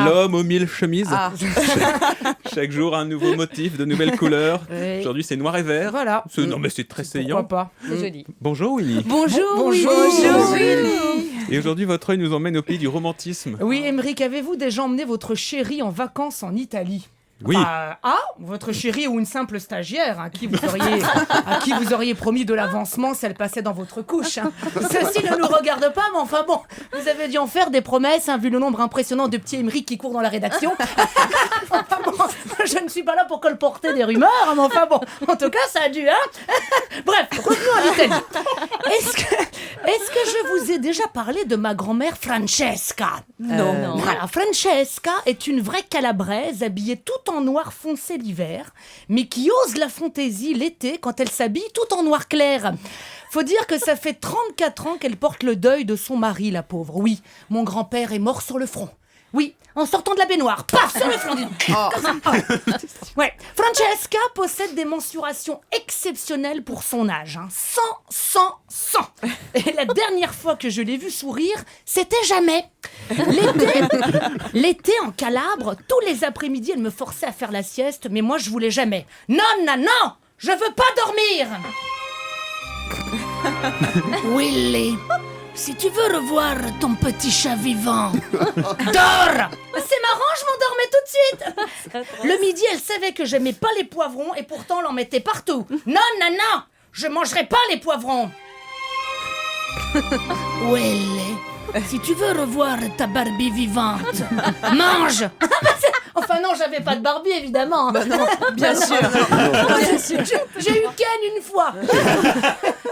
L'homme aux 1000 chemises. Ah. Chaque jour, un nouveau motif, de nouvelles couleurs. Oui. Aujourd'hui, c'est noir et vert. Voilà. Non, mais c'est très saillant. Pourquoi pas. C'est joli. Bonjour, Winnie. Bonjour, Willy. Bonjour, Willy. Et aujourd'hui, votre œil nous emmène au pays du romantisme. Oui, Émeric, avez-vous déjà emmené votre chérie en vacances en Italie ? Oui. Votre chérie ou une simple stagiaire à qui vous auriez promis de l'avancement si elle passait dans votre couche. Ceci ne nous regarde pas, mais enfin bon, vous avez dû en faire des promesses, vu le nombre impressionnant de petits Émeric qui courent dans la rédaction. Enfin bon, je ne suis pas là pour colporter des rumeurs, mais enfin bon, en tout cas, ça a dû, Bref, revenons à l'Italie. Est-ce que je vous ai déjà parlé de ma grand-mère Francesca ? Non. Voilà, Francesca est une vraie calabraise habillée tout en noir foncé l'hiver, mais qui ose la fantaisie l'été quand elle s'habille tout en noir clair. Faut dire que ça fait 34 ans qu'elle porte le deuil de son mari, la pauvre. Oui, mon grand-père est mort sur le front. Oui, en sortant de la baignoire, paf, sur le front. Ouais, Francesca possède des mensurations exceptionnelles pour son âge. 100. Et la dernière fois que je l'ai vue sourire, c'était jamais. L'été en Calabre, tous les après-midi, elle me forçait à faire la sieste, mais moi je voulais jamais. Non, je veux pas dormir. Willy, si tu veux revoir ton petit chat vivant, dors. C'est marrant, je m'endormais tout de suite. Le midi, elle savait que j'aimais pas les poivrons et pourtant elle en mettait partout. Non, je mangerai pas les poivrons. Willy, si tu veux revoir ta Barbie vivante, mange. Enfin non, j'avais pas de Barbie évidemment. Non, bien sûr. J'ai eu Ken une fois.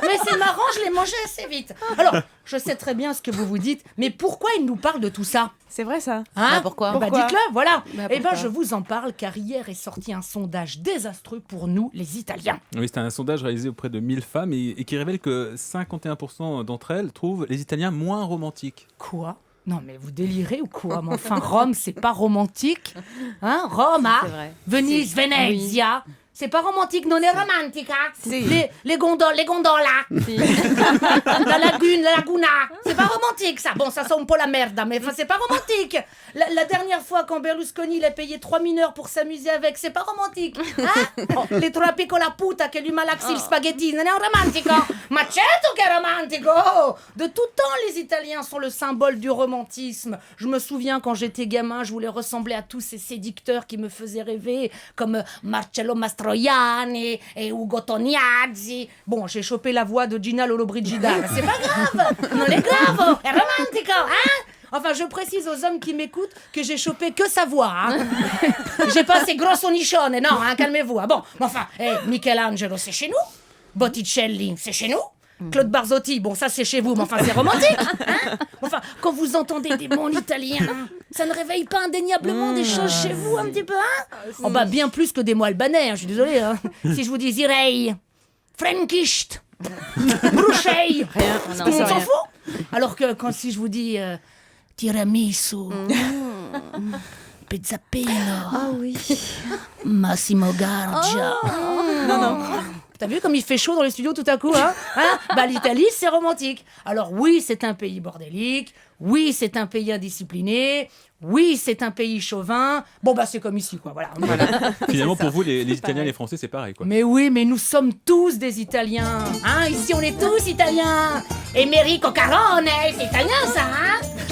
Mais c'est marrant, je l'ai mangé assez vite. Alors, je sais très bien ce que vous vous dites, mais pourquoi il nous parle de tout ça ? C'est vrai ça. Pourquoi ? Dites-le, voilà. Pourquoi Je vous en parle car hier est sorti un sondage désastreux pour nous, les Italiens. Oui, c'était un sondage réalisé auprès de 1000 femmes et qui révèle que 51% d'entre elles trouvent les Italiens moins romantiques. Quoi ? Non mais vous délirez ou quoi ? Mais enfin, Rome, c'est pas romantique. Rome, C'est vrai. Venise, Venezia. C'est pas romantique, non è romantica. Si. Les gondoles, Si. la laguna. C'est pas romantique ça. Bon, ça sent un peu la merde, mais enfin, c'est pas romantique. La dernière fois quand Berlusconi il a payé 3 mineurs pour s'amuser avec, c'est pas romantique. Les 3 piccola puta che lui malaxi il spaghetti, non è romantico. Ma certo che è romantico. De tout temps, les Italiens sont le symbole du romantisme. Je me souviens quand j'étais gamin, je voulais ressembler à tous ces séducteurs qui me faisaient rêver, comme Marcello Mastroianni et Ugo Tognazzi. Bon, j'ai chopé la voix de Gina Lollobrigida. C'est pas grave. Non è grave. È romantico, Enfin, je précise aux hommes qui m'écoutent que j'ai chopé que sa voix, J'ai pas ces gros sonichonnes, non, calmez-vous. Bon, enfin, Michelangelo, c'est chez nous. Botticelli, c'est chez nous. Claude Barzotti, bon, ça c'est chez vous, mais enfin, c'est romantique, Enfin, quand vous entendez des mots en italien, ça ne réveille pas indéniablement des choses chez vous, un petit peu, bien plus que des mots albanais, je suis désolée, Si je vous dis Irei, Frankisht, Bruchei, tout le monde s'en fout. Alors que si je vous dis tiramisu, pizzapino, Massimo Gargia. Non. T'as vu comme il fait chaud dans les studios tout à coup, l'Italie, c'est romantique. Alors oui, c'est un pays bordélique. Oui, c'est un pays indiscipliné. Oui, c'est un pays chauvin. Bon, c'est comme ici, quoi. Voilà. Finalement, pour vous, les Italiens et les Français, c'est pareil, quoi. Mais oui, mais nous sommes tous des Italiens. Ici, on est tous Italiens. Emerico Carone, c'est italien, ça,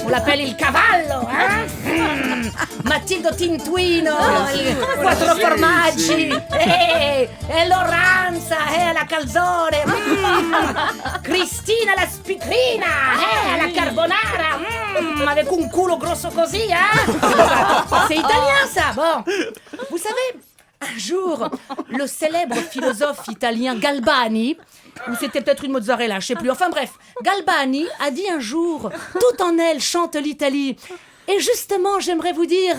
On l'appelle il cavallo, Matildo Tintuino, il quattro formaggi, e l'oranza, la calzone, Cristina la spicrina, la carbonara, avec un culo grosso così, C'est italien, ça. Bon, vous savez, un jour, le célèbre philosophe italien Galbani, ou c'était peut-être une mozzarella, je sais plus. Enfin bref, Galbani a dit un jour, tout en elle chante l'Italie. Et justement, j'aimerais vous dire...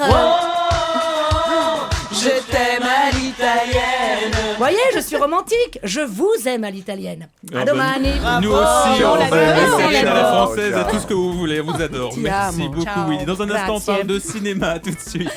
Je t'aime à l'italienne. Voyez, je suis romantique. Je vous aime à l'italienne. À domani. Nous aussi, on l'adore. aime à la Ciao. française, à tout ce que vous voulez, on vous adore. Ti Merci amo. beaucoup, Ciao. Willy. Dans un instant, on Grazie. parle de cinéma tout de suite.